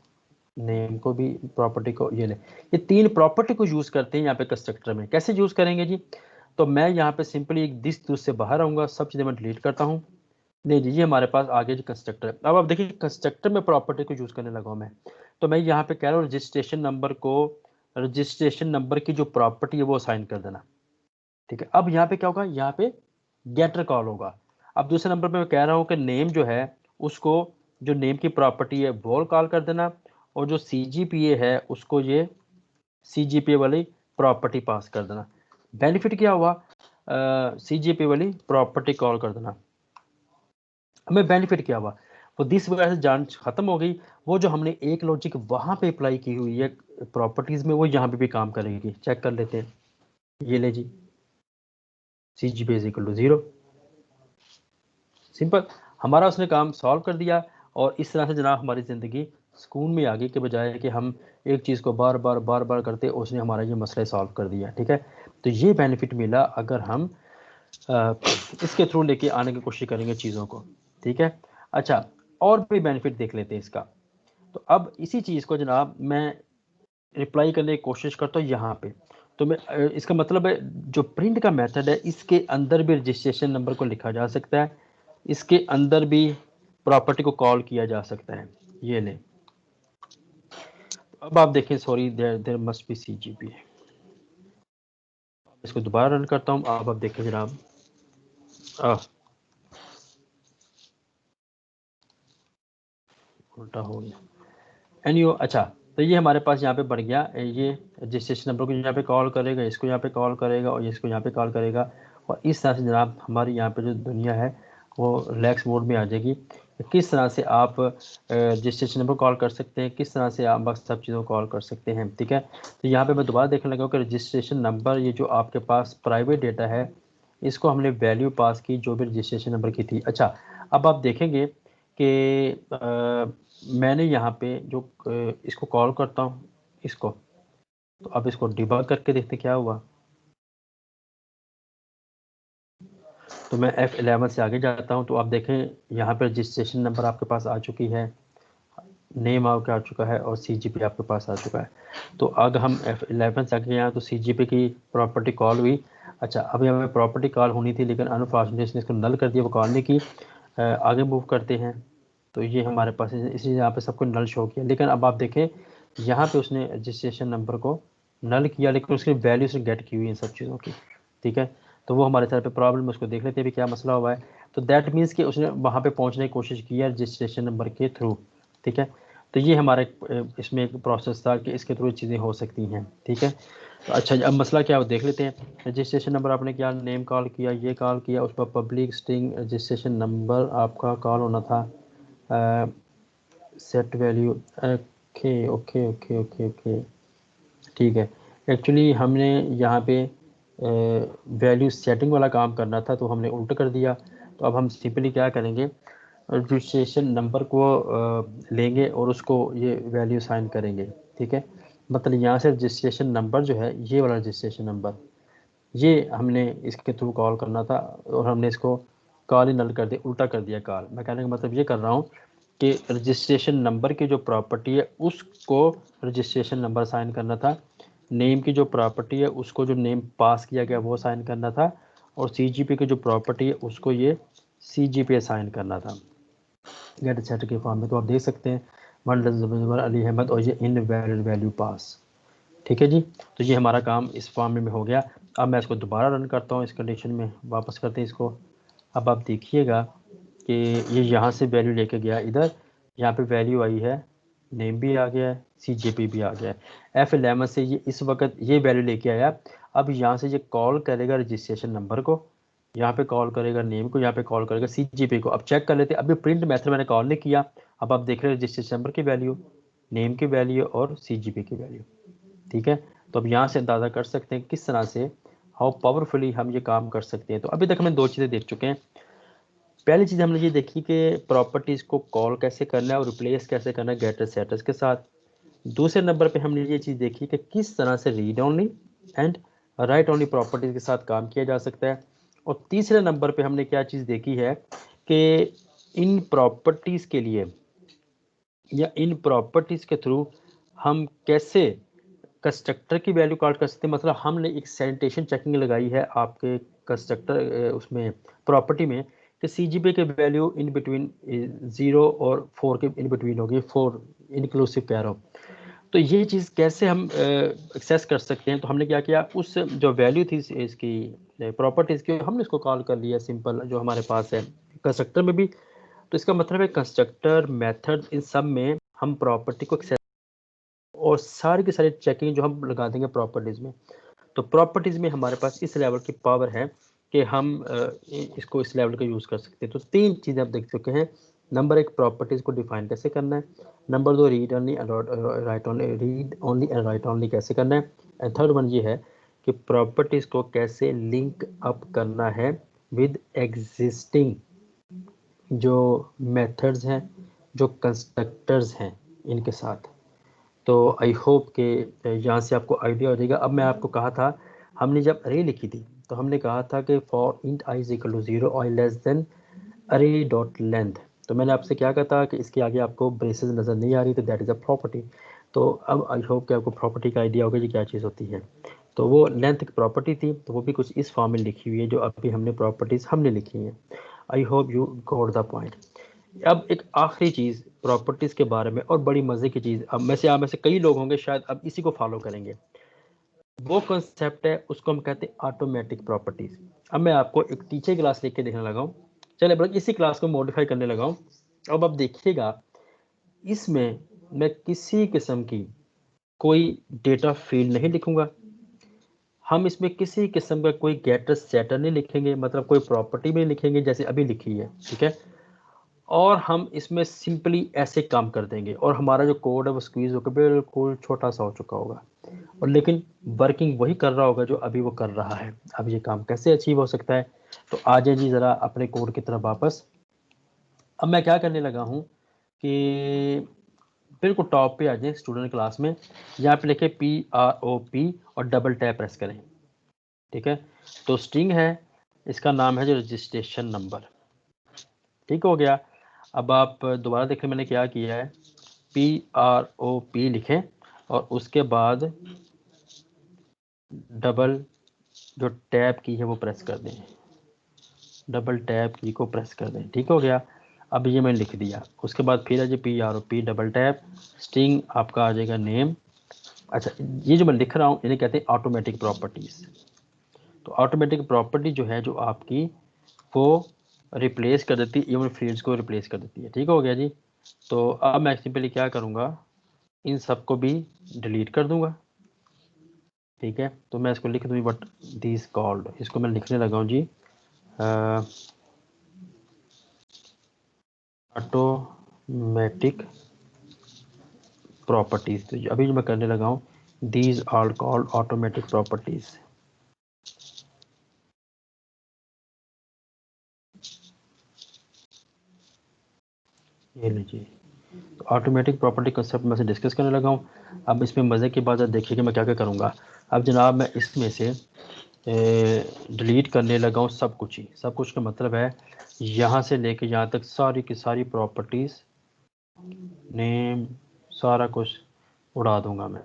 नेम को भी, प्रॉपर्टी को, ये ले, ये 3 प्रॉपर्टी को यूज़ करते हैं यहाँ पे कंस्ट्रक्टर में। कैसे यूज़ करेंगे जी, तो मैं यहाँ पे सिंपली दिस दूस से बाहर आऊँगा, सब चीज़ें मैं डिलीट करता हूँ। नहीं जी, ये हमारे पास आगे जो कंस्ट्रक्टर है। अब आप देखिए कंस्ट्रक्टर में प्रॉपर्टी को यूज़ करने लगा हूँ मैं। तो मैं यहाँ पे कह रहा हूँ रजिस्ट्रेशन नंबर को, रजिस्ट्रेशन नंबर की जो प्रॉपर्टी है वो असाइन कर देना, ठीक है। अब यहाँ पे क्या होगा, यहाँ पे गेटर कॉल होगा। अब दूसरे नंबर पे मैं कह रहा हूँ कि नेम जो है उसको, जो नेम की प्रॉपर्टी है वो कॉल कर देना, और जो CGPA है उसको ये CGPA वाली प्रॉपर्टी पास कर देना। बेनिफिट क्या हुआ, CGPA वाली प्रॉपर्टी कॉल कर देना, हमें बेनिफिट क्या हुआ, वो दिस वगैरह से जांच खत्म हो गई। वो जो हमने एक लॉजिक वहाँ पे अप्लाई की हुई है प्रॉपर्टीज़ में, वो यहाँ पे भी काम करेगी। चेक कर लेते हैं, ये ले जी CGPA is equal to 0, simple, हमारा उसने काम सॉल्व कर दिया। और इस तरह से जनाब हमारी ज़िंदगी सुकून में आ गई, कि बजाय कि हम एक चीज़ को बार बार करते, उसने हमारा ये मसला सॉल्व कर दिया, ठीक है। तो ये बेनिफिट मिला अगर हम इसके थ्रू लेके आने की कोशिश करेंगे चीज़ों को, ठीक है। अच्छा, और भी बेनिफिट देख लेते हैं इसका। तो अब इसी चीज़ को जनाब मैं रिप्लाई करने की कोशिश करता हूँ यहाँ पे। तो मैं इसका मतलब है जो प्रिंट का मेथड है, इसके अंदर भी रजिस्ट्रेशन नंबर को लिखा जा सकता है, इसके अंदर भी प्रॉपर्टी को कॉल किया जा सकता है। ये ले, अब आप देखें, sorry there must be CGPA। इसको दोबारा रन करता हूँ, अब आप देखें जनाब, उल्टा हो गया। एनीवे, अच्छा, तो ये हमारे पास यहाँ पे बढ़ गया, ये रजिस्ट्रेशन नंबर को यहाँ पे कॉल करेगा, इसको यहाँ पे कॉल करेगा, और इसको यहाँ पे कॉल करेगा। और इस तरह से जनाब हमारी यहाँ पे जो दुनिया है वो रिलैक्स मोड में आ जाएगी। किस तरह से आप रजिस्ट्रेशन नंबर कॉल कर सकते हैं, किस तरह से आप बस सब चीज़ों को कॉल कर सकते हैं। ठीक है, तो यहाँ पे मैं दोबारा देखने लगा कि रजिस्ट्रेशन नंबर, ये जो आपके पास प्राइवेट डेटा है, इसको हमने वैल्यू पास की जो भी रजिस्ट्रेशन नंबर की थी। अच्छा, अब आप देखेंगे कि मैंने यहाँ पे जो इसको कॉल करता हूँ इसको, तो अब इसको डिबग करके देखते क्या हुआ। तो मैं F11 से आगे जाता हूँ, तो आप देखें यहाँ पे रजिस्ट्रेशन नंबर आपके पास आ चुकी है, नेम आपके आ चुका है और CGP आपके पास आ चुका है। तो अगर हम F11 से आगे यहाँ तो CGP की प्रॉपर्टी कॉल हुई। अच्छा, अभी हमें प्रॉपर्टी कॉल होनी थी लेकिन अनफॉर्चुनेटली इसको नल कर दिया, वो कॉल नहीं की। आगे मूव करते हैं, तो ये हमारे पास इसलिए यहाँ पे सबको नल शो किया। लेकिन अब आप देखें यहाँ पे उसने रजिस्ट्रेशन नंबर को नल किया, लेकिन उसकी वैल्यू से गेट की हुई इन सब चीज़ों की। ठीक है, तो वो हमारे साथ पे प्रॉब्लम है, उसको देख लेते हैं भी क्या मसला हुआ है। तो दैट मीन्स कि उसने वहाँ पे पहुँचने की कोशिश की है रजिस्ट्रेशन नंबर के थ्रू। ठीक है, तो ये हमारा इसमें एक प्रोसेस था कि इसके थ्रू चीज़ें हो सकती हैं। ठीक है, तो अच्छा अब मसला क्या है वो देख लेते हैं। रजिस्ट्रेशन नंबर आपने क्या नेम कॉल किया, ये कॉल किया, उस पर पब्लिक स्ट्रिंग रजिस्ट्रेशन नंबर आपका कॉल होना था, set value. Okay okay okay okay okay, ठीक है। एक्चुअली हमने यहाँ पे वैल्यू सेटिंग वाला काम करना था, तो हमने उल्टा कर दिया। तो अब हम सिंपली क्या करेंगे, रजिस्ट्रेशन नंबर को लेंगे और उसको ये वैल्यू साइन करेंगे। ठीक है, मतलब यहाँ से रजिस्ट्रेशन नंबर जो है, ये वाला रजिस्ट्रेशन नंबर, ये हमने इसके थ्रू कॉल करना था और हमने इसको कॉल ही नल कर दिया, उल्टा कर दिया कॉल। मैं कहने का मतलब ये कर रहा हूँ कि रजिस्ट्रेशन नंबर की जो प्रॉपर्टी है उसको रजिस्ट्रेशन नंबर साइन करना था, नेम की जो प्रॉपर्टी है उसको जो नेम पास किया गया वो साइन करना था, और CGP की जो प्रॉपर्टी है उसको ये CGP साइन करना था गेट सेट के फॉर्म में। तो आप देख सकते हैं अली अहमद और ये इनवैलिड वैल्यू पास। ठीक है जी, तो ये हमारा काम इस फॉर्म में हो गया। अब मैं इसको दोबारा रन करता हूँ इस कंडीशन में, वापस करते हैं इसको। अब आप देखिएगा कि ये यहाँ से वैल्यू लेके गया इधर, यहाँ पे वैल्यू आई है, नेम भी आ गया है, CGP भी आ गया है। F11 से ये इस वक्त ये वैल्यू लेके आया। अब यहाँ से ये कॉल करेगा रजिस्ट्रेशन नंबर को, यहाँ पे कॉल करेगा नेम को, यहाँ पे कॉल करेगा CGP को। अब चेक कर लेते हैं, अभी प्रिंट मेथड मैंने कॉल नहीं किया। अब आप देख रहे हैं रजिस्ट्रेशन नंबर की वैल्यू, नेम की वैल्यू और CGP की वैल्यू। ठीक है, तो अब यहाँ से अंदाज़ा कर सकते हैं किस तरह से हाउ पावरफुली हम ये काम कर सकते हैं। तो अभी तक हमें दो चीज़ें देख चुके हैं। पहली चीज़ हमने ये देखी कि प्रॉपर्टीज़ को कॉल कैसे करना है और रिप्लेस कैसे करना है गेटर सेटर्स के साथ। दूसरे नंबर पे हमने ये चीज़ देखी कि किस तरह से read only and right only properties के साथ काम किया जा सकता है। और तीसरे नंबर पे हमने क्या चीज़ देखी है कि इन प्रॉपर्टीज़ के लिए या इन प्रॉपर्टीज़ के थ्रू हम कैसे कंस्ट्रक्टर की वैल्यू काट कर सकते हैं। मतलब हमने एक सैनिटेशन चेकिंग लगाई है आपके कंस्ट्रक्टर उसमें प्रॉपर्टी में कि CGP के वैल्यू इन बिटवीन 0 और 4 के इन बिटवीन होगी, 4 इंक्लूसिव कह रहा हूँ। तो ये चीज़ कैसे हम एक्सेस कर सकते हैं। तो हमने क्या किया, उस जो वैल्यू थी इसकी प्रॉपर्टीज़ की, हमने इसको कॉल कर लिया सिंपल जो हमारे पास है कंस्ट्रक्टर में भी। तो इसका मतलब है कंस्ट्रक्टर मेथड इन सब में हम प्रॉपर्टी को एक्सेस और सारी की सारी चेकिंग जो हम लगा देंगे प्रॉपर्टीज़ में। तो प्रॉपर्टीज़ में हमारे पास इस लेवल की पावर है कि हम इसको इस लेवल का यूज़ कर सकते हैं। तो तीन चीज़ें आप देख चुके हैं। नंबर एक, प्रॉपर्टीज़ को डिफाइन कैसे करना है। नंबर दो, read only and right only कैसे करना है। एंड थर्ड वन ये है कि प्रॉपर्टीज़ को कैसे लिंक अप करना है विद एग्जिस्टिंग जो मेथड्स हैं, जो कंस्ट्रक्टर्स हैं इनके साथ। तो आई होप कि यहाँ से आपको आइडिया हो जाएगा। अब मैं आपको कहा था, हमने जब अरे लिखी थी तो हमने कहा था कि for int i is equal to 0 और less than array dot length. तो मैंने आपसे क्या कहा था कि इसके आगे आपको ब्रेसेस नज़र नहीं आ रही, तो दैट इज़ अ प्रॉपर्टी। तो अब आई होप कि आपको प्रॉपर्टी का आइडिया होगा कि क्या चीज़ होती है। तो वो लेंथ की प्रॉपर्टी थी, तो वो भी कुछ इस फॉर्म में लिखी हुई है जो अभी हमने प्रॉपर्टीज़ हमने लिखी हैं। I hope you got the point. अब एक आखिरी चीज़ प्रॉपर्टीज़ के बारे में और बड़ी मज़े की चीज़, अब आप में से कई लोग होंगे शायद अब इसी को फॉलो करेंगे। वो कॉन्सेप्ट है, उसको हम कहते हैं ऑटोमेटिक प्रॉपर्टीज़। अब मैं आपको एक टीचर क्लास लेके देखने लगा हूँ, चले बल्कि इसी क्लास को मॉडिफाई करने लगा हूँ। अब आप देखिएगा, इसमें मैं किसी किस्म की कोई डेटा फील्ड नहीं लिखूंगा, हम इसमें किसी किस्म का कोई गेटर सेटर नहीं लिखेंगे, मतलब कोई प्रॉपर्टी भी नहीं लिखेंगे जैसे अभी लिखी है, ठीक है। और हम इसमें सिंपली ऐसे काम कर देंगे और हमारा जो कोड है वो स्क्वीज होकर बिल्कुल छोटा सा हो चुका होगा, और लेकिन वर्किंग वही कर रहा होगा जो अभी वो कर रहा है। अब ये काम कैसे अचीव हो सकता है, तो आ जाए जी ज़रा अपने कोड की तरफ वापस। अब मैं क्या करने लगा हूँ कि बिल्कुल टॉप पे आ जाए स्टूडेंट क्लास में, यहाँ पे लिखे PROP और डबल टैप प्रेस करें, ठीक है। तो स्ट्रिंग है, इसका नाम है जो रजिस्ट्रेशन नंबर, ठीक हो गया। अब आप दोबारा देखें मैंने क्या किया है, PROP लिखें और उसके बाद डबल जो टैब की है वो प्रेस कर दें, डबल टैब की को प्रेस कर दें, ठीक हो गया। अब ये मैंने लिख दिया, उसके बाद फिर है जी PROP डबल टैब, स्ट्रिंग आपका आ जाएगा नेम। अच्छा, ये जो मैं लिख रहा हूँ इन्हें कहते हैं ऑटोमेटिक प्रॉपर्टीज़। तो ऑटोमेटिक प्रॉपर्टी जो है जो आपकी वो रिप्लेस कर देती है, इवन फील्ड्स को रिप्लेस कर देती है, ठीक हो गया जी। तो अब मैं सिंपली क्या करूँगा, इन सबको भी डिलीट कर दूंगा, ठीक है। तो मैं इसको लिख दूँगी बट दिस कॉल्ड, इसको मैं लिखने लगा हूँ जी ऑटोमेटिक प्रॉपर्टीज़। तो अभी जो मैं करने लगा हूँ, these are called automatic properties. ये लीजिए, तो ऑटोमेटिक प्रॉपर्टी कंसेप्ट में से डिस्कस करने लगा हूँ। अब इसमें मज़े की बात है, देखिए कि मैं क्या क्या करूँगा। अब जनाब मैं इसमें से डिलीट करने लगा हूँ सब कुछ ही। सब कुछ का मतलब है यहाँ से लेके यहाँ तक सारी की सारी प्रॉपर्टीज़, नेम, सारा कुछ उड़ा दूंगा मैं।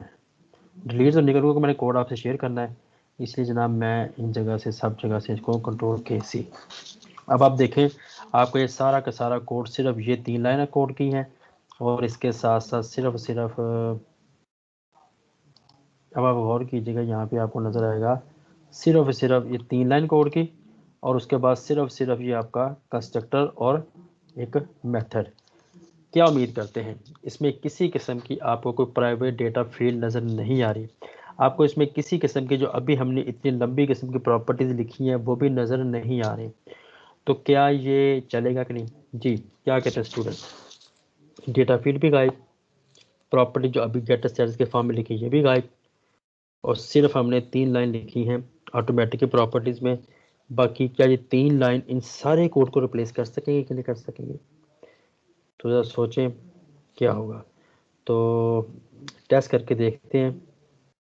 डिलीट तो निकल क्योंकि मैंने कोड आपसे शेयर करना है, इसलिए जनाब मैं इन जगह से सब जगह से इसको Ctrl+K+C। अब आप देखें, आपका ये सारा का सारा कोड सिर्फ ये 3 लाइन कोड की हैं, और इसके साथ साथ सिर्फ अब आप गौर कीजिएगा, यहाँ पे आपको नज़र आएगा सिर्फ ये 3 लाइन कोड की, और उसके बाद सिर्फ ये आपका कंस्ट्रक्टर और एक मेथड। क्या उम्मीद करते हैं, इसमें किसी किस्म की आपको कोई प्राइवेट डेटा फील्ड नज़र नहीं आ रही, आपको इसमें किसी किस्म की जो अभी हमने इतनी लंबी किस्म की प्रॉपर्टीज़ लिखी हैं वो भी नज़र नहीं आ रही। तो क्या ये चलेगा कि नहीं जी, क्या कहते हैं स्टूडेंट, डेटा फील्ड भी गायब, प्रॉपर्टी जो अभी गेट स्टेटस के फॉर्म में लिखी है ये भी गायब, और सिर्फ हमने 3 लाइन लिखी हैं ऑटोमेटिक प्रॉपर्टीज़ में। बाकी क्या ये 3 लाइन इन सारे कोड को रिप्लेस कर सकेंगे कि नहीं कर सकेंगे, तो ज़रा सोचें क्या होगा। तो टेस्ट करके देखते हैं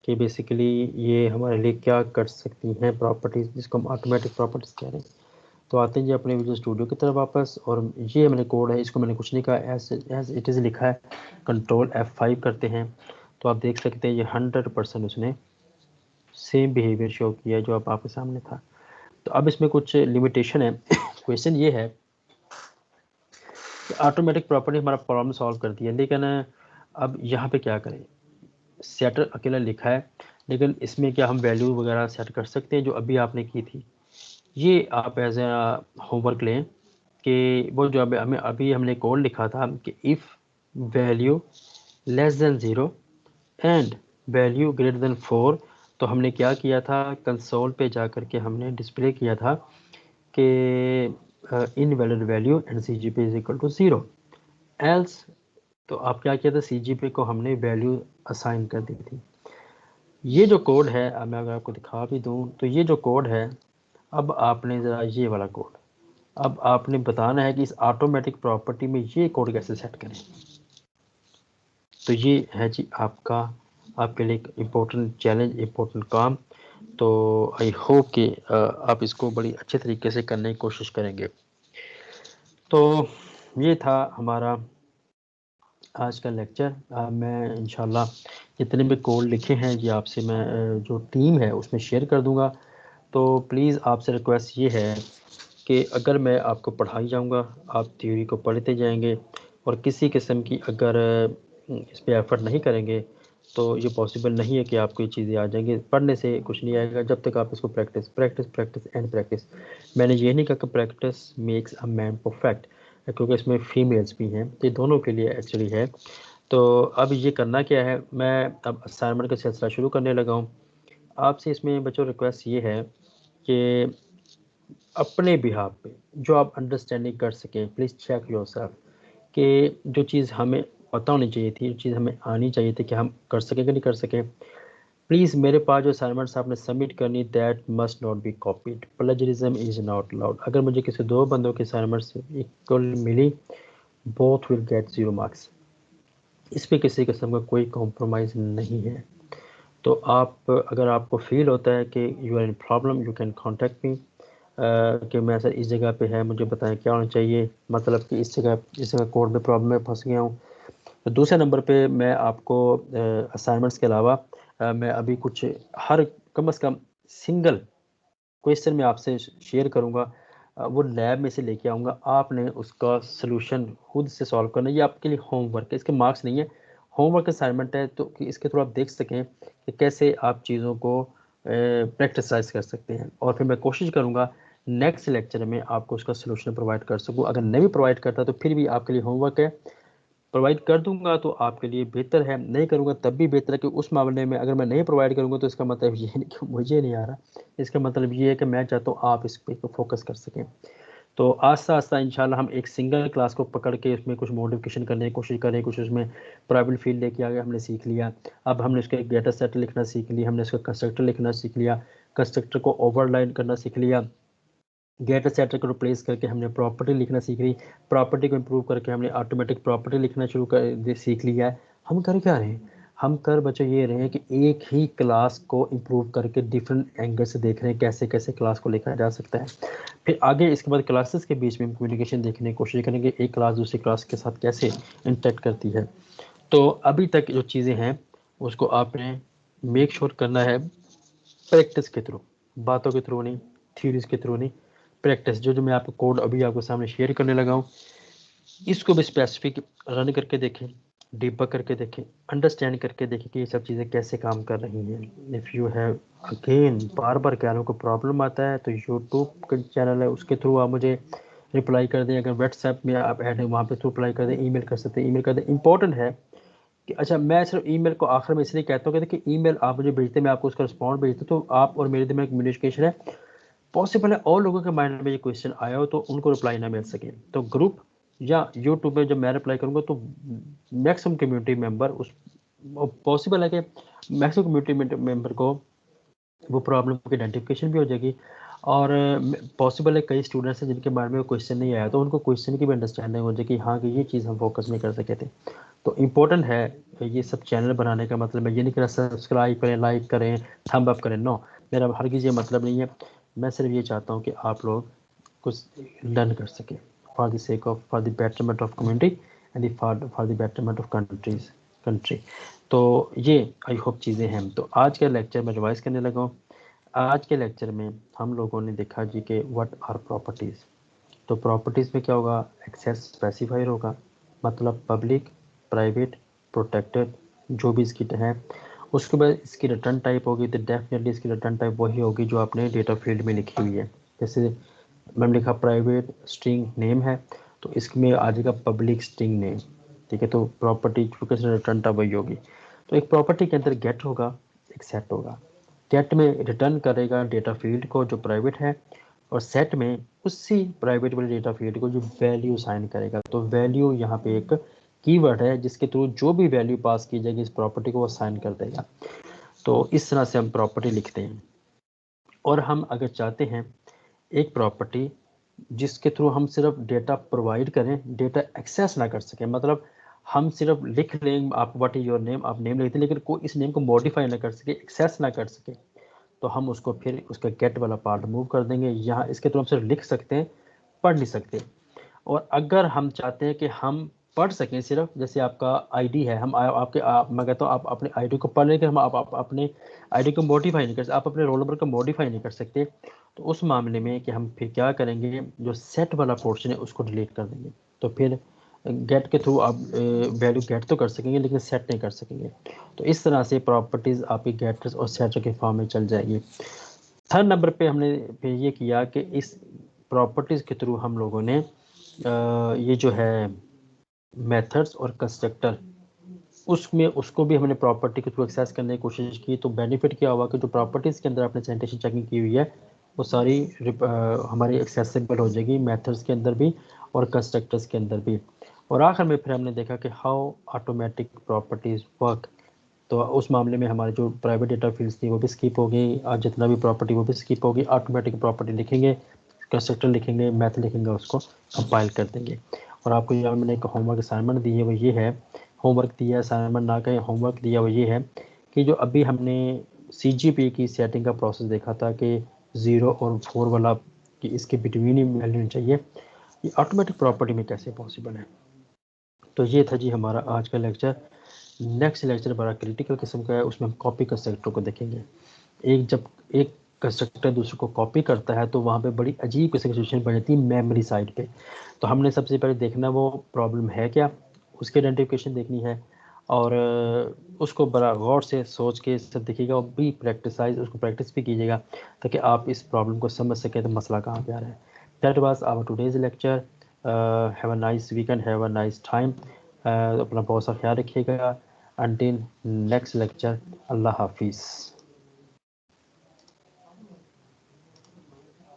कि बेसिकली ये हमारे लिए क्या कर सकती हैं प्रॉपर्टीज़, जिसको हम ऑटोमेटिक प्रॉपर्टीज़ कह रहे हैं। तो आते हैं जी अपने विजुअल स्टूडियो की तरफ वापस, और ये मैंने कोड है, इसको मैंने कुछ नहीं कहा, एज इट इज़ लिखा है। Ctrl+F5 करते हैं, तो आप देख सकते हैं ये 100% उसने सेम बिहेवियर शो किया जो अब आपके सामने था। तो अब इसमें कुछ लिमिटेशन है। क्वेश्चन ये है कि ऑटोमेटिक प्रॉपर्टी हमारा प्रॉब्लम सॉल्व कर दिया, लेकिन अब यहाँ पे क्या करें, सेटर अकेला लिखा है, लेकिन इसमें क्या हम वैल्यू वगैरह सेट कर सकते हैं जो अभी आपने की थी। ये आप एज ए होमवर्क लें कि वो जो हमें अभी हमने कोड लिखा था कि if value less than 0 and value greater than 4, तो हमने क्या किया था, कंसोल पे जा कर के हमने डिस्प्ले किया था कि invalid value and CGP is equal to 0 else. तो आप क्या किया था, CGP को हमने वैल्यू असाइन कर दी थी। ये जो कोड है, अब मैं अगर आपको दिखा भी दूं तो ये जो कोड है, अब आपने ज़रा ये वाला कोड, अब आपने बताना है कि इस ऑटोमेटिक प्रॉपर्टी में ये कोड कैसे सेट करें। तो ये है जी आपका, आपके लिए एक इम्पोर्टेंट चैलेंज, इम्पोर्टेंट काम। तो आई होप कि आप इसको बड़ी अच्छे तरीके से करने की कोशिश करेंगे। तो ये था हमारा आज का लेक्चर। मैं इंशाल्लाह जितने भी कोड लिखे हैं ये आपसे मैं जो टीम है उसमें शेयर कर दूंगा। तो प्लीज़ आपसे रिक्वेस्ट ये है कि अगर मैं आपको पढ़ाई जाऊंगा, आप थ्योरी को पढ़ते जाएंगे, और किसी किस्म की अगर इस पर एफर्ट नहीं करेंगे तो ये पॉसिबल नहीं है कि आपको ये चीज़ें आ जाएंगी। पढ़ने से कुछ नहीं आएगा जब तक आप इसको practice practice practice and practice. मैंने ये नहीं कहा कि practice makes a man perfect, क्योंकि इसमें फीमेल्स भी हैं, तो ये दोनों के लिए एक्चुअली है। तो अब ये करना क्या है, मैं अब असाइनमेंट का सिलसिला शुरू करने लगा हूँ। आपसे इसमें बच्चों रिक्वेस्ट ये है कि अपने बिहाफ पे जो आप अंडरस्टैंडिंग कर सकें, प्लीज़ चेक योरसेल्फ कि जो चीज़ हमें पता होनी चाहिए थी, जो चीज़ हमें आनी चाहिए थी, कि हम कर सकें कि नहीं कर सकें। प्लीज़ मेरे पास जो असाइनमेंट्स आपने सबमिट करनी, that must not be copied, plagiarism is not allowed. अगर मुझे किसी 2 बंदों की असाइनमेंट्स इक्वल मिली, बोथ विल गेट 0 मार्क्स। इस पे किसी किस्म का कोई कॉम्प्रोमाइज़ नहीं है। तो आप, अगर आपको फील होता है कि you are in problem, you can contact me कि मैं सर इस जगह पे है, मुझे बताएं क्या होना चाहिए, मतलब कि इस जगह कोड में प्रॉब्लम में फंस गया हूँ। तो दूसरे नंबर पे मैं आपको असाइनमेंट्स के अलावा मैं अभी कुछ हर कम से कम सिंगल क्वेश्चन मैं आपसे शेयर करूँगा, वो लैब में से लेके आऊँगा। आपने उसका सॉल्यूशन खुद से सॉल्व करना है। ये आपके लिए होमवर्क है, इसके मार्क्स नहीं है, होमवर्क असाइनमेंट है, तो कि इसके थ्रू आप देख सकें कि कैसे आप चीज़ों को प्रैक्टिसाइज कर सकते हैं। और फिर मैं कोशिश करूँगा नेक्स्ट लेक्चर में आपको उसका सॉल्यूशन प्रोवाइड कर सकूँ। अगर नहीं प्रोवाइड करता तो फिर भी आपके लिए होमवर्क है, प्रोवाइड कर दूंगा तो आपके लिए बेहतर है, नहीं करूंगा तब भी बेहतर है। कि उस मामले में अगर मैं नहीं प्रोवाइड करूंगा तो इसका मतलब ये नहीं कि मुझे नहीं आ रहा, इसका मतलब ये है कि मैं चाहता हूँ आप इस पे फोकस कर सकें। तो आस्ता आस्ता इंशाल्लाह हम एक सिंगल क्लास को पकड़ के उसमें कुछ मॉडिफिकेशन करने की कोशिश करें, कुछ उसमें प्राइवेट फील्ड लेके आ गए, हमने सीख लिया। अब हमने उसका एक डेटा सेट लिखना सीख लिया, हमने उसका कंस्ट्रक्टर लिखना सीख लिया, कंस्ट्रक्टर को ओवरलाइन करना सीख लिया, गेट सेटर को रिप्लेस करके हमने प्रॉपर्टी लिखना सीख ली, प्रॉपर्टी को इम्प्रूव करके हमने ऑटोमेटिक प्रॉपर्टी लिखना सीख लिया है। हम कर क्या रहे हैं, हम कर बच्चों ये रहे हैं कि एक ही क्लास को इम्प्रूव करके डिफरेंट एंगल से देख रहे हैं कैसे कैसे क्लास को लिखा जा सकता है। फिर आगे इसके बाद क्लासेस के बीच में कम्युनिकेशन देखने की कोशिश करेंगे, एक क्लास दूसरी क्लास के साथ कैसे इंटरेक्ट करती है। तो अभी तक जो चीज़ें हैं उसको आपने मेक श्योर करना है प्रैक्टिस के थ्रू, बातों के थ्रू नहीं, थ्योरीज के थ्रू नहीं, प्रैक्टिस। जो जो मैं आपको कोड अभी आपको सामने शेयर करने लगा हूँ, इसको भी स्पेसिफिक रन करके देखें, डिबग करके देखें, अंडरस्टैंड करके देखें कि ये सब चीज़ें कैसे काम कर रही हैं। इफ़ यू हैव अगेन बार बार क्या को प्रॉब्लम आता है तो यूट्यूब का चैनल है, उसके थ्रू आप मुझे रिप्लाई कर दें। अगर व्हाट्सएप में आप ऐड हैं वहाँ पे थ्रू रिप्लाई कर दें, ईमेल कर सकते हैं, ईमेल कर दें। इंपॉर्टेंट है कि अच्छा, मैं सिर्फ ईमेल को आखिर में इसलिए कहता हूँ कि देखिए ईमेल आप मुझे भेजते, मैं आपको उसका रिस्पॉन्ड भेजता, तो आप और मेरे दिमाग में कम्युनिकेशन है। पॉसिबल है और लोगों के माइंड में ये क्वेश्चन आया हो तो उनको रिप्लाई ना मिल सके, तो ग्रुप या यूट्यूब में जब मैं रिप्लाई करूँगा तो मैक्सिमम कम्युनिटी मेंबर उस, पॉसिबल है कि मैक्सिमम कम्युनिटी मेंबर को वो प्रॉब्लम की आइडेंटिफिकेशन भी हो जाएगी। और पॉसिबल है कई स्टूडेंट्स हैं जिनके माइंड में क्वेश्चन नहीं आया, तो उनको क्वेश्चन की भी अंडरस्टैंडिंग हो जाए कि हाँ कि ये चीज़ हम फोकस नहीं कर सके थे। तो इम्पोर्टेंट है ये सब चैनल बनाने का मतलब है ये नहीं कि सब्सक्राइब करें, लाइक करें, थंब अप करें, नो, मेरा हरगिज़ ये मतलब नहीं है। मैं सिर्फ ये चाहता हूँ कि आप लोग कुछ लर्न कर सकें for the sake of, for the betterment of community and for the betterment of country. तो ये आई होप चीज़ें हैं। तो आज के लेक्चर में रिवाइज करने लगा हूँ। आज के लेक्चर में हम लोगों ने देखा जी कि व्हाट आर प्रॉपर्टीज़। तो प्रॉपर्टीज़ में क्या होगा, एक्सेस स्पेसिफायर होगा, मतलब पब्लिक, प्राइवेट, प्रोटेक्टेड, जो भी इसकी है। उसके बाद इसकी रिटर्न टाइप होगी, तो डेफिनेटली इसकी रिटर्न टाइप वही होगी जो आपने डेटा फील्ड में लिखी हुई है। जैसे मैंने लिखा प्राइवेट स्ट्रिंग नेम है, तो इसमें आ जाएगा पब्लिक स्ट्रिंग नेम, ठीक है। तो प्रॉपर्टी क्योंकि रिटर्न टाइप वही होगी। तो एक प्रॉपर्टी के अंदर गेट होगा, एक सेट होगा। गेट में रिटर्न करेगा डेटा फील्ड को जो प्राइवेट है, और सेट में उसी प्राइवेट वाले डेटा फील्ड को जो वैल्यू साइन करेगा। तो वैल्यू यहाँ पे एक कीवर्ड है जिसके थ्रू जो भी वैल्यू पास की जाएगी इस प्रॉपर्टी को वो साइन कर देगा। तो इस तरह से हम प्रॉपर्टी लिखते हैं। और हम अगर चाहते हैं एक प्रॉपर्टी जिसके थ्रू हम सिर्फ डेटा प्रोवाइड करें, डेटा एक्सेस ना कर सकें, मतलब हम सिर्फ लिख लें आप व्हाट इज योर नेम, आप नेम लिखते हैं लेकिन कोई इस नेम को मॉडिफाई ना कर सके, एक्सेस ना कर सके, तो हम उसको फिर उसका गेट वाला पार्ट रिमूव कर देंगे। यहाँ इसके थ्रू हम सिर्फ लिख सकते हैं, पढ़ नहीं सकते। और अगर हम चाहते हैं कि हम पढ़ सकें सिर्फ, जैसे आपका आईडी है, हम मैं कहता हूँ आप अपने आईडी को पढ़ लेंगे, हम आप अपने आईडी को मॉडिफाई नहीं कर सकते, आप अपने रोल नंबर को मॉडिफाई नहीं कर सकते। तो उस मामले में कि हम फिर क्या करेंगे, जो सेट वाला पोर्शन है उसको डिलीट कर देंगे। तो फिर गेट के थ्रू आप वैल्यू गेट तो कर सकेंगे लेकिन सेट नहीं कर सकेंगे। तो इस तरह से प्रॉपर्टीज़ आपकी गेटर्स और सेटर के फॉर्म में चल जाएगी। थर्ड नंबर पे हमने फिर ये किया कि इस प्रॉपर्टीज़ के थ्रू हम लोगों ने ये जो है मेथड्स और कंस्ट्रक्टर उसमें उसको भी हमने प्रॉपर्टी के थ्रू एक्सेस करने की कोशिश की। तो बेनिफिट क्या हुआ कि जो प्रॉपर्टीज़ के अंदर आपने सैनिटेशन चेकिंग की हुई है वो सारी हमारी एक्सेसिबल हो जाएगी, मेथड्स के अंदर भी और कंस्ट्रक्टर्स के अंदर भी। और आखिर में फिर हमने देखा कि हाउ ऑटोमेटिक प्रॉपर्टीज़ वर्क। तो उस मामले में हमारे जो प्राइवेट डेटा फील्ड्स थी वो भी स्किप हो गई, और जितना भी प्रॉपर्टी वो भी स्किप होगी। ऑटोमेटिक प्रॉपर्टी लिखेंगे, कंस्ट्रक्टर लिखेंगे, मैथ लिखेंगे, उसको कंपाइल कर देंगे। और आपको यहाँ मैंने एक होमवर्क असाइनमेंट दी है, वो ये है, होमवर्क दिया असाइनमेंट ना कहें, होमवर्क दिया वो ये है कि जो अभी हमने CGP की सेटिंग का प्रोसेस देखा था कि 0 और 4 वाला कि इसके बिटवीन ही वैल्यू होनी चाहिए, ये ऑटोमेटिक प्रॉपर्टी में कैसे पॉसिबल है। तो ये था जी हमारा आज का लेक्चर। नेक्स्ट लेक्चर बड़ा क्रिटिकल किस्म का है, उसमें हम कॉपी कंस्ट्रक्टर को देखेंगे। जब एक कंस्ट्रक्टर दूसरे को कॉपी करता है तो वहाँ पे बड़ी अजीब किस्म की सिचुएशन बन जाती है मेमोरी साइड पे। तो हमने सबसे पहले देखना वो प्रॉब्लम है क्या, उसकी आइडेंटिफिकेशन देखनी है, और उसको बड़ा गौर से सोच के सब देखिएगा, और भी उसको प्रैक्टिस भी कीजिएगा ताकि आप इस प्रॉब्लम को समझ सकें तो मसला कहाँ पे आ रहा है। That was our today's lecture. Have a nice weekend, have a nice time. अपना बहुत सा ख्याल रखिएगा। अंटिल नेक्स्ट लेक्चर, अल्लाह हाफिज़।